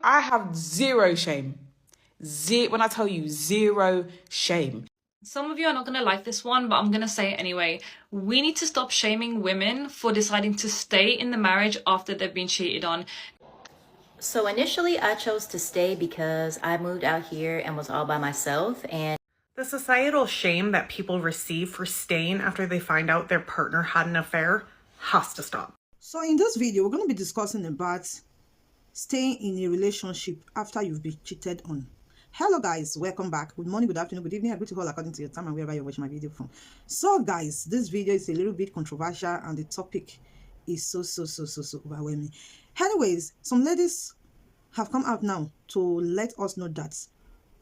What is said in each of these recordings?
I have zero shame. When I tell you zero shame. Some of you are not going to like this one, but I'm going to say it anyway. We need to stop shaming women for deciding to stay in the marriage after they've been cheated on. So initially I chose to stay because I moved out here and was all by myself, and the societal shame that people receive for staying after they find out their partner had an affair has to stop. So in this video, we're going to be discussing about staying in a relationship after you've been cheated on. Hello guys, welcome back. Good morning, good afternoon, good evening. I greet you all according to your time and wherever you're watching my video from. So guys, this video is a little bit controversial and the topic is so overwhelming. Anyways, some ladies have come out now to let us know that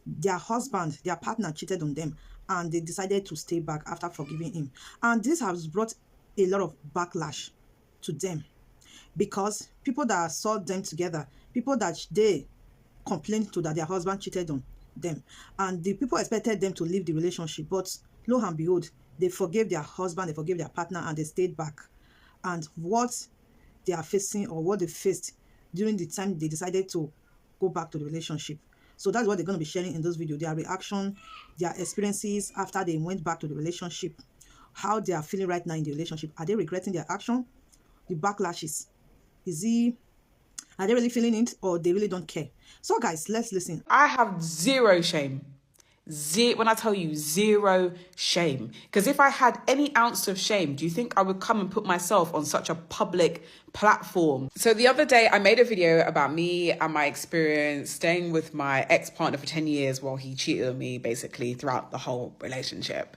their husband, their partner cheated on them and they decided to stay back after forgiving him. And this has brought a lot of backlash to them because people that saw them together, people that they complained to that their husband cheated on them, and the people expected them to leave the relationship, but lo and behold, they forgave their husband, they forgave their partner, and they stayed back. And what they are facing, or what they faced during the time they decided to go back to the relationship. So that's what they're going to be sharing in this video, their reaction, their experiences after they went back to the relationship, how they are feeling right now in the relationship. Are they regretting their action? The backlashes, are they really feeling it, or they really don't care? So guys, let's listen. I have zero shame. When I tell you zero shame. Because if I had any ounce of shame, do you think I would come and put myself on such a public platform? So the other day I made a video about me and my experience staying with my ex-partner for 10 years while he cheated on me basically throughout the whole relationship.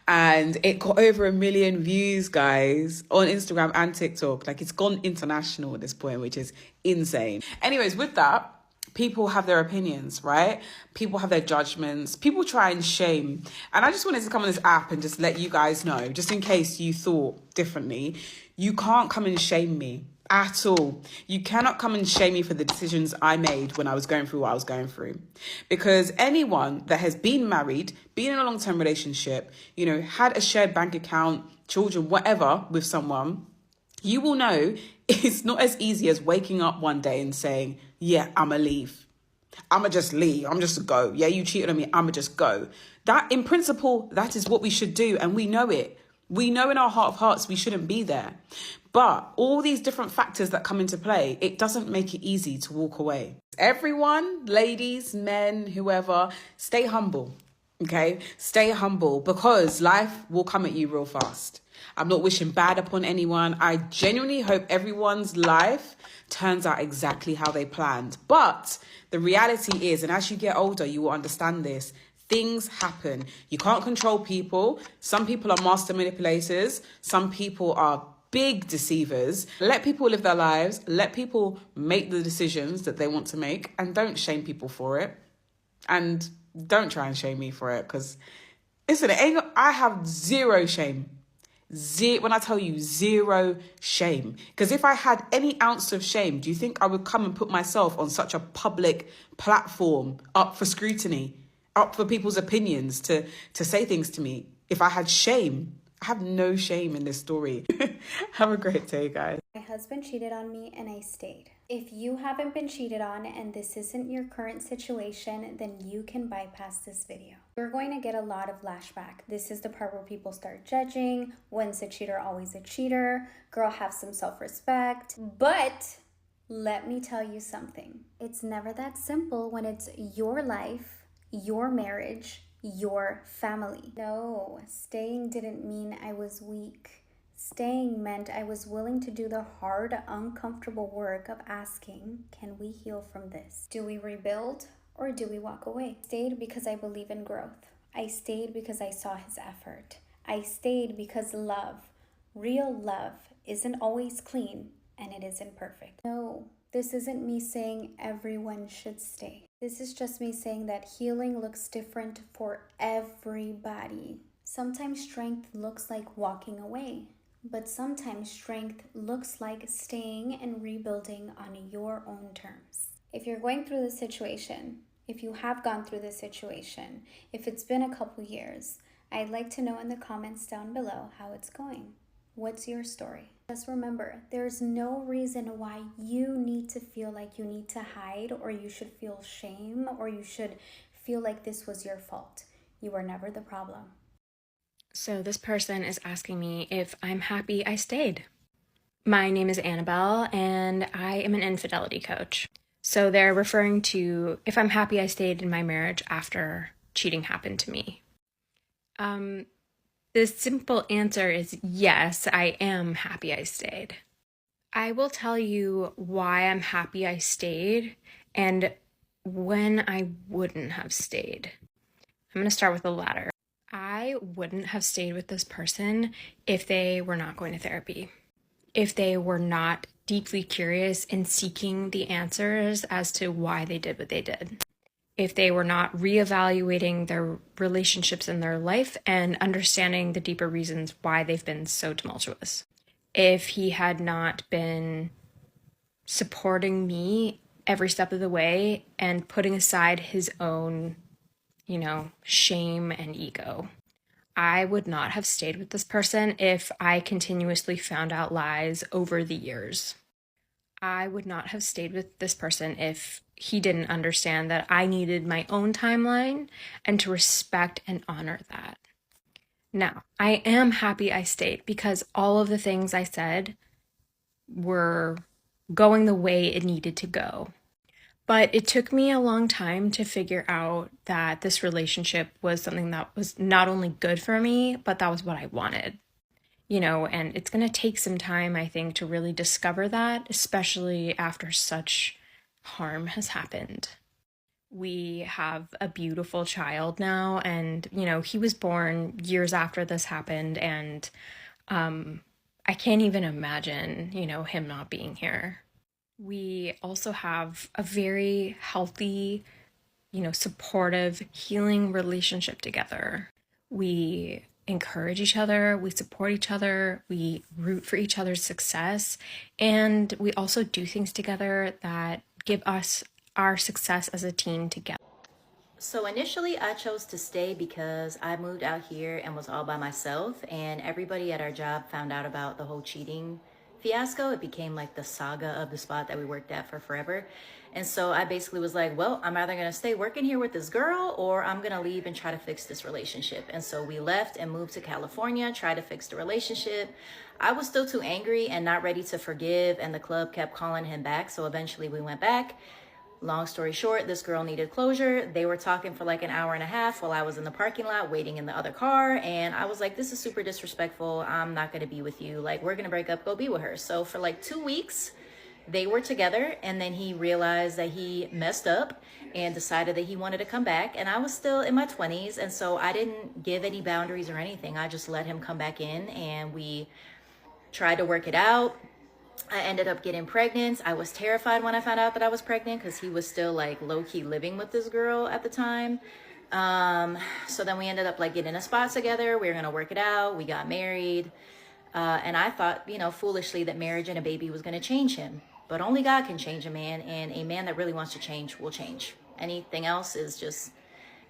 And it got over 1 million views, guys, on Instagram and TikTok. Like, it's gone international at this point, which is insane. Anyways, with that, people have their opinions, right? People have their judgments. People try and shame. And I just wanted to come on this app and just let you guys know, just in case you thought differently, you can't come and shame me at all. You cannot come and shame me for the decisions I made when I was going through what I was going through. Because anyone that has been married, been in a long-term relationship, you know, had a shared bank account, children, whatever, with someone, you will know it's not as easy as waking up one day and saying, yeah, I'ma leave. I'ma just leave. I'm just go. Yeah, you cheated on me. I'ma just go. That, in principle, that is what we should do. And we know it. We know in our heart of hearts we shouldn't be there. But all these different factors that come into play, it doesn't make it easy to walk away. Everyone, ladies, men, whoever, stay humble. Okay? Stay humble, because life will come at you real fast. I'm not wishing bad upon anyone. I genuinely hope everyone's life turns out exactly how they planned. But the reality is, and as you get older, you will understand this, things happen. You can't control people. Some people are master manipulators. Some people are big deceivers. Let people live their lives. Let people make the decisions that they want to make, and don't shame people for it. And don't try and shame me for it, because listen, I have zero shame. When I tell you zero shame. Because if I had any ounce of shame, do you think I would come and put myself on such a public platform, up for scrutiny, up for people's opinions, to say things to me? If I had shame, I have no shame in this story. Have a great day, guys. My husband cheated on me and I stayed. If you haven't been cheated on and this isn't your current situation, then you can bypass this video. You're going to get a lot of lashback. This is the part where people start judging. When's a cheater always a cheater? Girl, have some self-respect. But let me tell you something. It's never that simple when it's your life, your marriage, your family. No, staying didn't mean I was weak. Staying meant I was willing to do the hard, uncomfortable work of asking, can we heal from this? Do we rebuild or do we walk away? I stayed because I believe in growth. I stayed because I saw his effort. I stayed because love, real love, isn't always clean and it isn't perfect. No, this isn't me saying everyone should stay. This is just me saying that healing looks different for everybody. Sometimes strength looks like walking away. But sometimes strength looks like staying and rebuilding on your own terms. If you're going through this situation, if you have gone through this situation, if it's been a couple years, I'd like to know in the comments down below how it's going. What's your story? Just remember, there's no reason why you need to feel like you need to hide, or you should feel shame, or you should feel like this was your fault. You were never the problem. So this person is asking me if I'm happy I stayed. My name is Annabelle, and I am an infidelity coach. So they're referring to if I'm happy I stayed in my marriage after cheating happened to me. The simple answer is yes, I am happy I stayed. I will tell you why I'm happy I stayed and when I wouldn't have stayed. I'm going to start with the latter. I wouldn't have stayed with this person if they were not going to therapy, if they were not deeply curious in seeking the answers as to why they did what they did, if they were not reevaluating their relationships in their life and understanding the deeper reasons why they've been so tumultuous, if he had not been supporting me every step of the way and putting aside his own, shame and ego. I would not have stayed with this person if I continuously found out lies over the years. I would not have stayed with this person if he didn't understand that I needed my own timeline and to respect and honor that. Now, I am happy I stayed because all of the things I said were going the way it needed to go. But it took me a long time to figure out that this relationship was something that was not only good for me, but that was what I wanted. And it's going to take some time, I think, to really discover that, especially after such harm has happened. We have a beautiful child now, and, he was born years after this happened, and I can't even imagine, him not being here. We also have a very healthy, supportive, healing relationship together. We encourage each other, we support each other, we root for each other's success, and we also do things together that give us our success as a team together. So initially I chose to stay because I moved out here and was all by myself, and everybody at our job found out about the whole cheating fiasco. It became like the saga of the spot that we worked at for forever. And so I basically was like, well, I'm either going to stay working here with this girl or I'm going to leave and try to fix this relationship. And so we left and moved to California, tried to fix the relationship. I was still too angry and not ready to forgive, and the club kept calling him back. So eventually we went back. Long story short, this girl needed closure. They were talking for like an hour and a half while I was in the parking lot waiting in the other car. And I was like, this is super disrespectful. I'm not going to be with you. Like, we're going to break up, go be with her. So for like 2 weeks, they were together. And then he realized that he messed up and decided that he wanted to come back. And I was still in my 20s. And so I didn't give any boundaries or anything. I just let him come back in and we tried to work it out. I ended up getting pregnant. I was terrified when I found out that I was pregnant because he was still like low-key living with this girl at the time. So then we ended up like getting a spot together. We were going to work it out. We got married. And I thought, foolishly that marriage and a baby was going to change him. But only God can change a man, and a man that really wants to change will change. Anything else is just,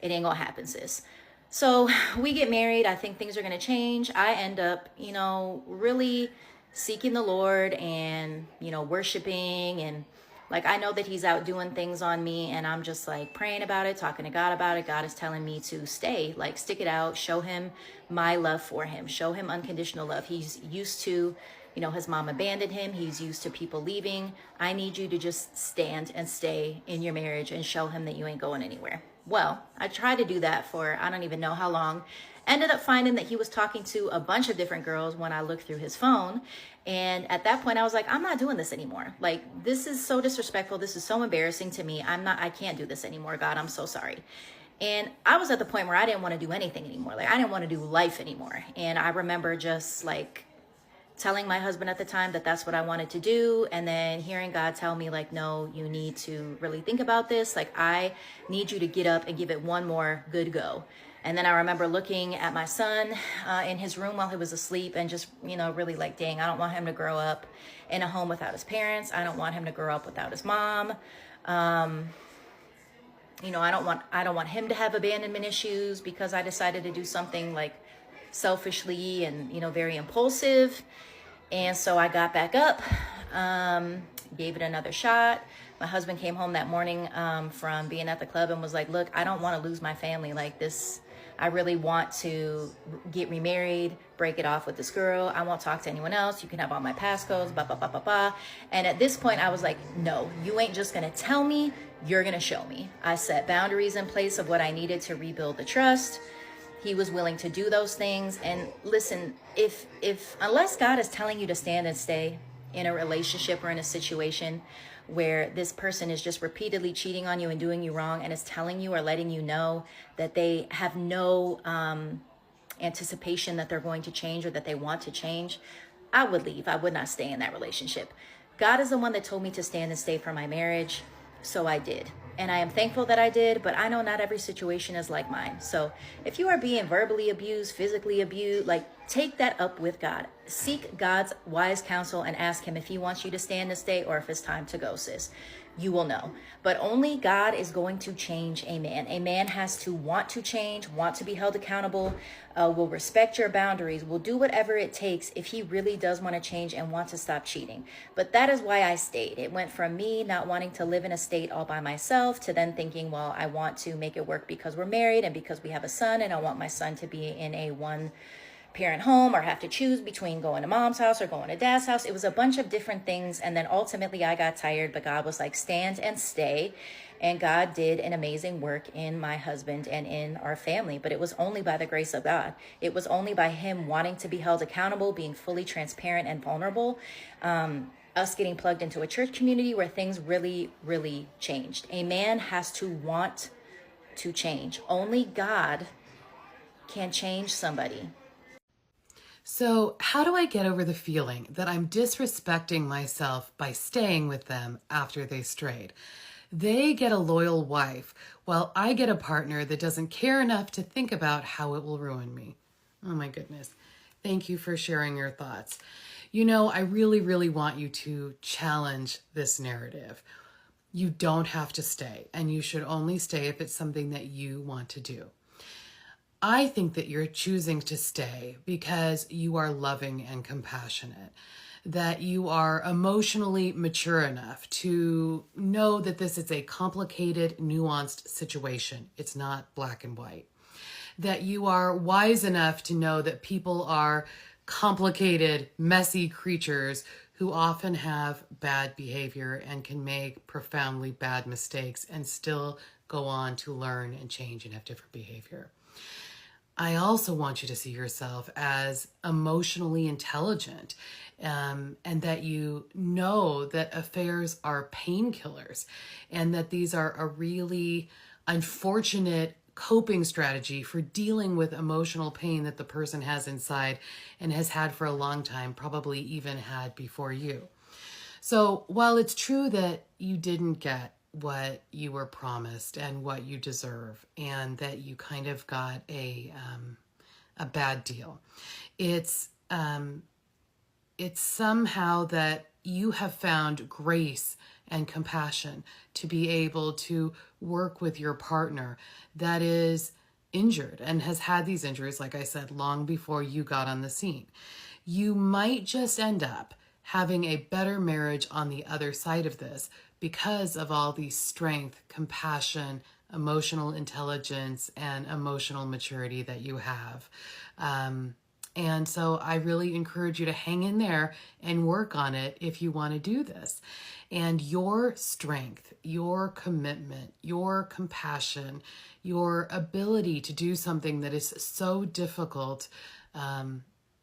it ain't going to happen, sis. So we get married. I think things are going to change. I end up, really seeking the Lord and, worshiping, and like, I know that he's out doing things on me, and I'm just like praying about it, talking to God about it. God is telling me to stay, like stick it out, show him my love for him, show him unconditional love. He's used to, his mom abandoned him. He's used to people leaving. I need you to just stand and stay in your marriage and show him that you ain't going anywhere. Well, I tried to do that for, I don't even know how long. Ended up finding that he was talking to a bunch of different girls when I looked through his phone. And at that point I was like, I'm not doing this anymore. Like, this is so disrespectful. This is so embarrassing to me. I can't do this anymore. God, I'm so sorry. And I was at the point where I didn't want to do anything anymore. Like, I didn't want to do life anymore. And I remember just like telling my husband at the time that that's what I wanted to do. And then hearing God tell me like, no, you need to really think about this. Like, I need you to get up and give it one more good go. And then I remember looking at my son in his room while he was asleep and just, really like, dang, I don't want him to grow up in a home without his parents. I don't want him to grow up without his mom. I don't want him to have abandonment issues because I decided to do something like selfishly and, very impulsive. And so I got back up, gave it another shot. My husband came home that morning from being at the club and was like, look, I don't want to lose my family like this. I really want to get remarried, break it off with this girl. I won't talk to anyone else. You can have all my passcodes, blah, blah, blah, blah, blah. And at this point, I was like, no, you ain't just going to tell me, you're going to show me. I set boundaries in place of what I needed to rebuild the trust. He was willing to do those things. And listen, if unless God is telling you to stand and stay in a relationship or in a situation where this person is just repeatedly cheating on you and doing you wrong and is telling you or letting you know that they have no anticipation that they're going to change or that they want to change, I would leave. I would not stay in that relationship. God is the one that told me to stand and stay for my marriage, so I did. And I am thankful that I did, but I know not every situation is like mine. So if you are being verbally abused, physically abused, take that up with God. Seek God's wise counsel and ask him if he wants you to stand and stay or if it's time to go, sis. You will know. But only God is going to change a man. A man has to want to change, want to be held accountable, will respect your boundaries, will do whatever it takes if he really does want to change and want to stop cheating. But that is why I stayed. It went from me not wanting to live in a state all by myself to then thinking, well, I want to make it work because we're married and because we have a son and I want my son to be in a one-parent home or have to choose between going to mom's house or going to dad's house. It was a bunch of different things. And then ultimately I got tired, but God was like, stand and stay. And God did an amazing work in my husband and in our family. But it was only by the grace of God. It was only by him wanting to be held accountable, being fully transparent and vulnerable, us getting plugged into a church community where things really, really changed. A man has to want to change. Only God can change somebody. So how do I get over the feeling that I'm disrespecting myself by staying with them after they strayed? They get a loyal wife, while I get a partner that doesn't care enough to think about how it will ruin me. Oh my goodness. Thank you for sharing your thoughts. I really, really want you to challenge this narrative. You don't have to stay, and you should only stay if it's something that you want to do. I think that you're choosing to stay because you are loving and compassionate, that you are emotionally mature enough to know that this is a complicated, nuanced situation. It's not black and white. That you are wise enough to know that people are complicated, messy creatures who often have bad behavior and can make profoundly bad mistakes and still go on to learn and change and have different behavior. I also want you to see yourself as emotionally intelligent, and that you know that affairs are painkillers and that these are a really unfortunate coping strategy for dealing with emotional pain that the person has inside and has had for a long time, probably even had before you. So while it's true that you didn't get what you were promised and what you deserve, and that you kind of got a bad deal, it's somehow that you have found grace and compassion to be able to work with your partner that is injured and has had these injuries, like I said, long before you got on the scene. You might just end up having a better marriage on the other side of this because of all the strength, compassion, emotional intelligence, and emotional maturity that you have. And so I really encourage you to hang in there and work on it if you want to do this. And your strength, your commitment, your compassion, your ability to do something that is so difficult,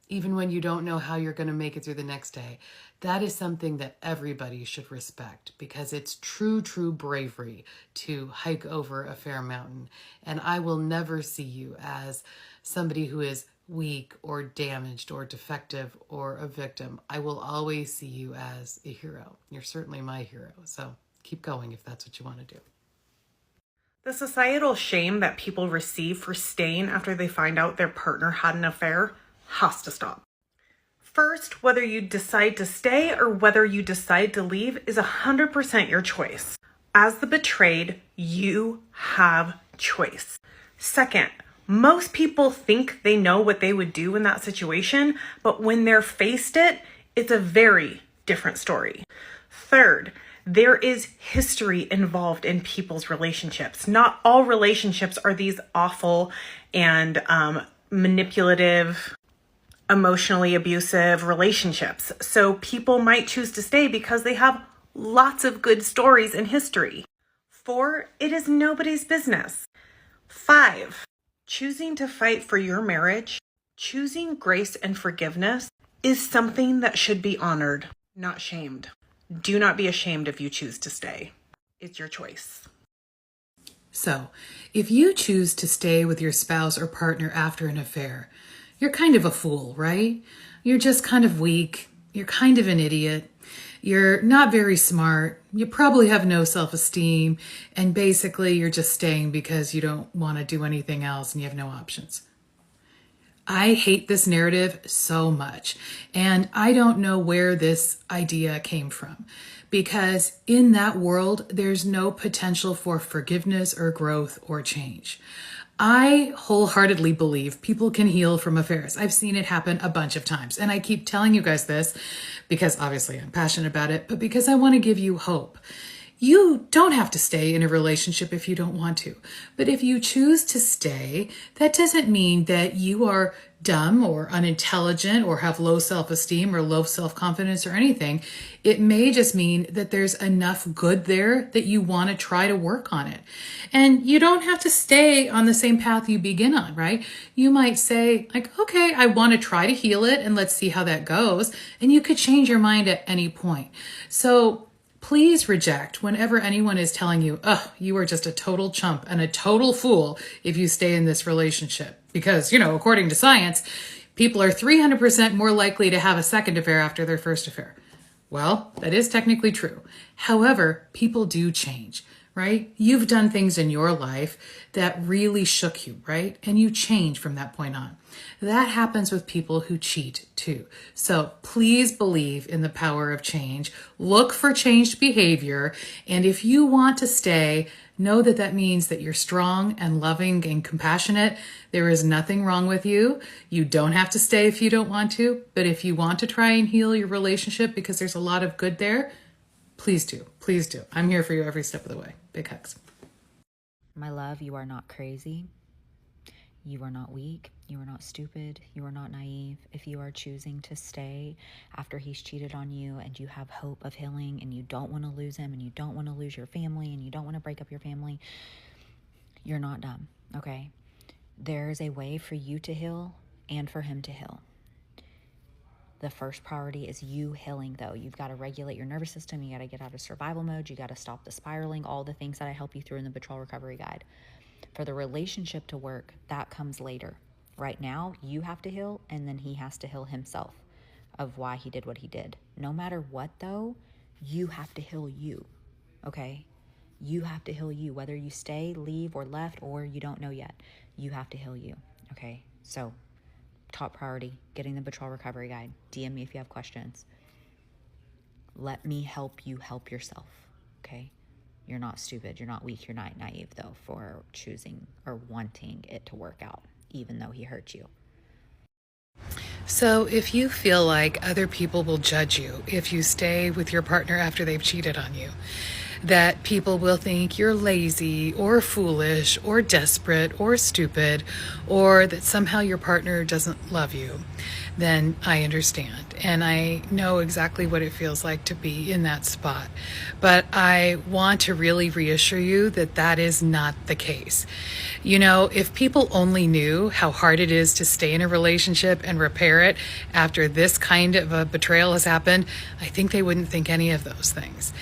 even when you don't know how you're going to make it through the next day, that is something that everybody should respect, because it's true, true bravery to hike over a fair mountain. And I will never see you as somebody who is weak or damaged or defective or a victim. I will always see you as a hero. You're certainly my hero. So keep going if that's what you want to do. The societal shame that people receive for staying after they find out their partner had an affair has to stop. First, whether you decide to stay or whether you decide to leave is 100% your choice. As the betrayed, you have choice. Second, Most people think they know what they would do in that situation, but when they're faced it's a very different story. Third, there is history involved in people's relationships. Not all relationships are these awful and manipulative, emotionally abusive relationships. So people might choose to stay because they have lots of good stories in history. 4, it is nobody's business. 5, choosing to fight for your marriage, choosing grace and forgiveness is something that should be honored, not shamed. Do not be ashamed if you choose to stay. It's your choice. So, if you choose to stay with your spouse or partner after an affair, you're kind of a fool, right? You're just kind of weak. You're kind of an idiot. You're not very smart. You probably have no self-esteem. And basically, you're just staying because you don't want to do anything else and you have no options. I hate this narrative so much. And I don't know where this idea came from. Because in that world, there's no potential for forgiveness or growth or change. I wholeheartedly believe people can heal from affairs. I've seen it happen a bunch of times. And I keep telling you guys this because obviously I'm passionate about it, but because I want to give you hope. You don't have to stay in a relationship if you don't want to. But if you choose to stay, that doesn't mean that you are dumb or unintelligent or have low self-esteem or low self-confidence or anything. It may just mean that there's enough good there that you want to try to work on it. And you don't have to stay on the same path you begin on, right? You might say, like, okay, I want to try to heal it and let's see how that goes. And you could change your mind at any point. So please reject whenever anyone is telling you, oh, you are just a total chump and a total fool if you stay in this relationship. Because, according to science, people are 300% more likely to have a second affair after their first affair. Well, that is technically true. However, people do change, right? You've done things in your life that really shook you, right? And you change from that point on. That happens with people who cheat too. So please believe in the power of change. Look for changed behavior. And if you want to stay, know that that means that you're strong and loving and compassionate. There is nothing wrong with you. You don't have to stay if you don't want to. But if you want to try and heal your relationship because there's a lot of good there, please do. Please do. I'm here for you every step of the way. Big hugs. My love, you are not crazy. You are not weak. You are not stupid. You are not naive. If you are choosing to stay after he's cheated on you and you have hope of healing and you don't want to lose him and you don't want to lose your family and you don't want to break up your family, you're not dumb, okay? There's a way for you to heal and for him to heal. The first priority is you healing, though. You've got to regulate your nervous system. You got to get out of survival mode. You got to stop the spiraling, all the things that I help you through in the Betrayal Recovery Guide. For the relationship to work, that comes later. Right now, you have to heal, and then he has to heal himself of why he did what he did. No matter what, though, you have to heal you, okay? You have to heal you, whether you stay, leave, or left, or you don't know yet. You have to heal you, okay? So, top priority, getting the Betrayal Recovery Guide. DM me if you have questions. Let me help you help yourself, okay? You're not stupid. You're not weak. You're not naive, though, for choosing or wanting it to work out, even though he hurt you. So if you feel like other people will judge you if you stay with your partner after they've cheated on you, that people will think you're lazy or foolish or desperate or stupid, or that somehow your partner doesn't love you, then I understand. And I know exactly what it feels like to be in that spot. But I want to really reassure you that that is not the case. If people only knew how hard it is to stay in a relationship and repair it after this kind of a betrayal has happened, I think they wouldn't think any of those things.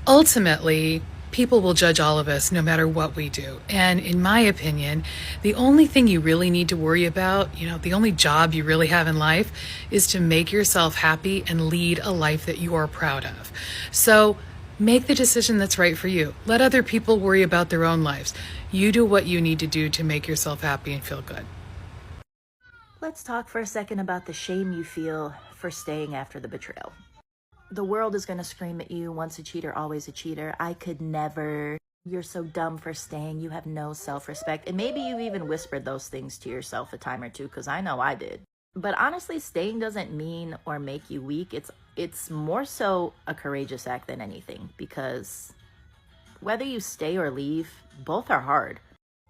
Ultimately, people will judge all of us no matter what we do. And in my opinion, the only thing you really need to worry about, the only job you really have in life is to make yourself happy and lead a life that you are proud of. So make the decision that's right for you. Let other people worry about their own lives. You do what you need to do to make yourself happy and feel good. Let's talk for a second about the shame you feel for staying after the betrayal. The world is going to scream at you, once a cheater, always a cheater. I could never You're so dumb for staying. You have no self-respect. And maybe you even whispered those things to yourself a time or two, because I know I did. But honestly, staying doesn't mean or make you weak. It's more so a courageous act than anything, because whether you stay or leave, both are hard.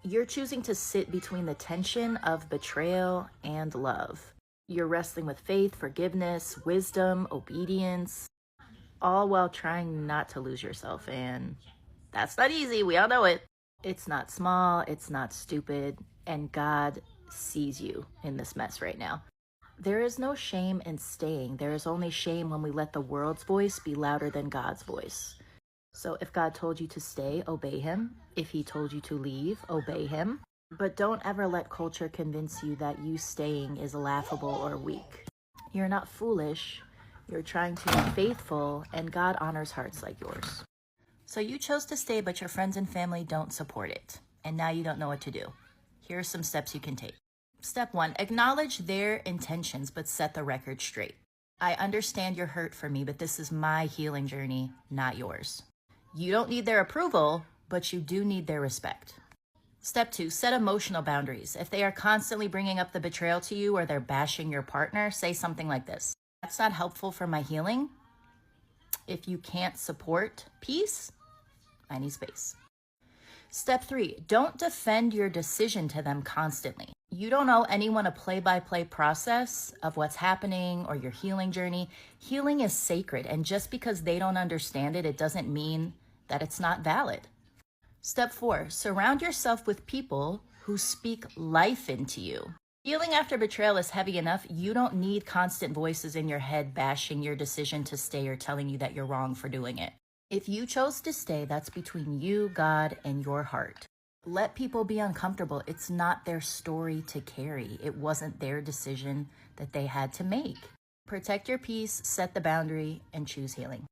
You're choosing to sit between the tension of betrayal and love. You're wrestling with faith, forgiveness, wisdom, obedience, all while trying not to lose yourself. And that's not easy. We all know it. It's not small. It's not stupid. And God sees you in this mess right now. There is no shame in staying. There is only shame when we let the world's voice be louder than God's voice. So if God told you to stay, obey him. If he told you to leave, obey him. But don't ever let culture convince you that you staying is laughable or weak. You're not foolish. You're trying to be faithful, and God honors hearts like yours. So you chose to stay, but your friends and family don't support it. And now you don't know what to do. Here are some steps you can take. Step 1, acknowledge their intentions, but set the record straight. I understand you're hurt for me, but this is my healing journey, not yours. You don't need their approval, but you do need their respect. Step 2, set emotional boundaries. If they are constantly bringing up the betrayal to you or they're bashing your partner, say something like this: that's not helpful for my healing. If you can't support peace, I need space. Step 3, don't defend your decision to them constantly. You don't owe anyone a play-by-play process of what's happening or your healing journey. Healing is sacred, and just because they don't understand it, it doesn't mean that it's not valid. Step 4, surround yourself with people who speak life into you. Healing after betrayal is heavy enough. You don't need constant voices in your head bashing your decision to stay or telling you that you're wrong for doing it. If you chose to stay, that's between you, God, and your heart. Let people be uncomfortable. It's not their story to carry. It wasn't their decision that they had to make. Protect your peace, set the boundary, and choose healing.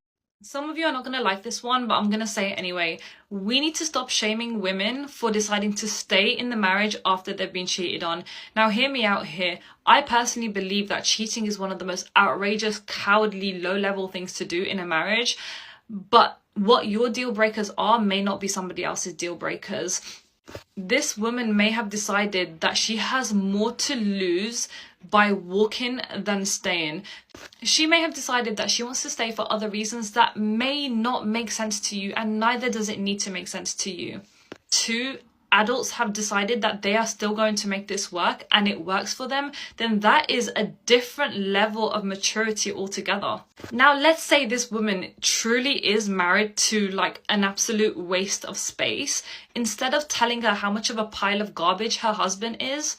Some of you are not going to like this one, but I'm going to say it anyway. We need to stop shaming women for deciding to stay in the marriage after they've been cheated on. Now, hear me out here. I personally believe that cheating is one of the most outrageous, cowardly, low-level things to do in a marriage. But what your deal breakers are may not be somebody else's deal breakers. This woman may have decided that she has more to lose by walking than staying. She may have decided that she wants to stay for other reasons that may not make sense to you, and neither does it need to make sense to you. 2 adults have decided that they are still going to make this work and it works for them, then that is a different level of maturity altogether. Now, let's say this woman truly is married to like an absolute waste of space. Instead of telling her how much of a pile of garbage her husband is,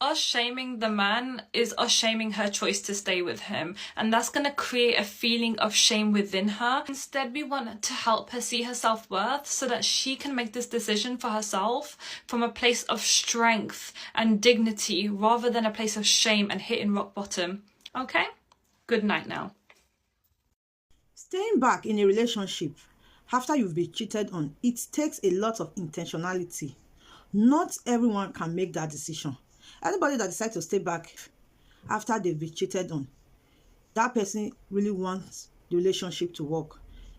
us shaming the man is us shaming her choice to stay with him, and that's going to create a feeling of shame within her. Instead, we want to help her see her self-worth so that she can make this decision for herself from a place of strength and dignity rather than a place of shame and hitting rock bottom. Okay? Good night now. Staying back in a relationship after you've been cheated on, it takes a lot of intentionality. Not everyone can make that decision. Anybody that decides to stay back after they've been cheated on, that person really wants the relationship to work.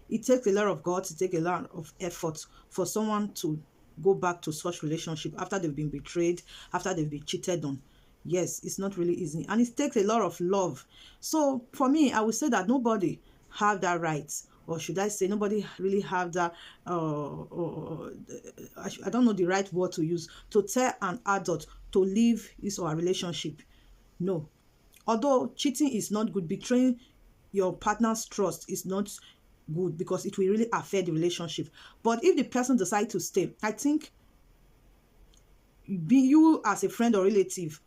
It takes a lot of guts, it takes a lot of effort for someone to go back to such relationship after they've been betrayed, after they've been cheated on. Yes, it's not really easy, and it takes a lot of love. So for me, I would say that nobody have that right, or should I say nobody really have that I don't know the right word to use, to tell an adult to leave his or her relationship. No. Although cheating is not good, betraying your partner's trust is not good because it will really affect the relationship. But if the person decides to stay, I think you as a friend or relative,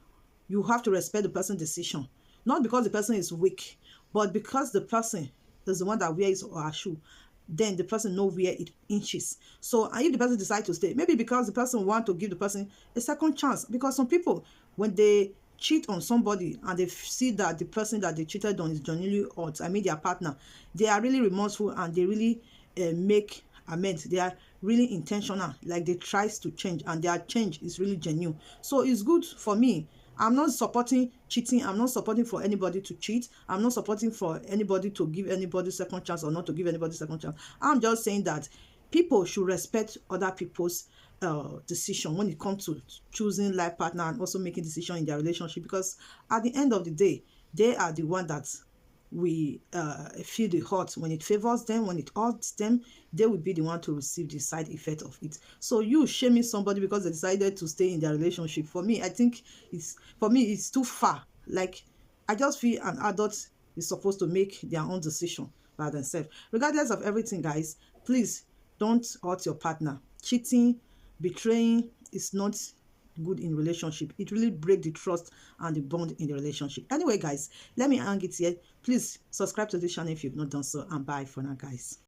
you have to respect the person's decision. Not because the person is weak, but because the person is the one that wears his or her shoe. Then the person knows where it inches. So if the person decides to stay, maybe because the person wants to give the person a second chance. Because some people, when they cheat on somebody and they see that the person that they cheated on is genuinely hurt, I mean their partner, they are really remorseful and they really make amends. They are really intentional, like they try to change, and their change is really genuine. So it's good for me. I'm not supporting cheating. I'm not supporting for anybody to cheat. I'm not supporting for anybody to give anybody second chance or not to give anybody second chance. I'm just saying that people should respect other people's decision when it comes to choosing life partner and also making decision in their relationship, because at the end of the day, they are the one that we feel the hurt. When it favors them, when it hurts them, they will be the one to receive the side effect of it. So you shaming somebody because they decided to stay in their relationship, for me, I think it's too far. Like, I just feel an adult is supposed to make their own decision by themselves. Regardless of everything, guys, please don't hurt your partner. Cheating, betraying is not good in relationship. It really break the trust and the bond in the relationship. Anyway, guys, let me hang it here. Please subscribe to this channel if you've not done so, and bye for now, guys.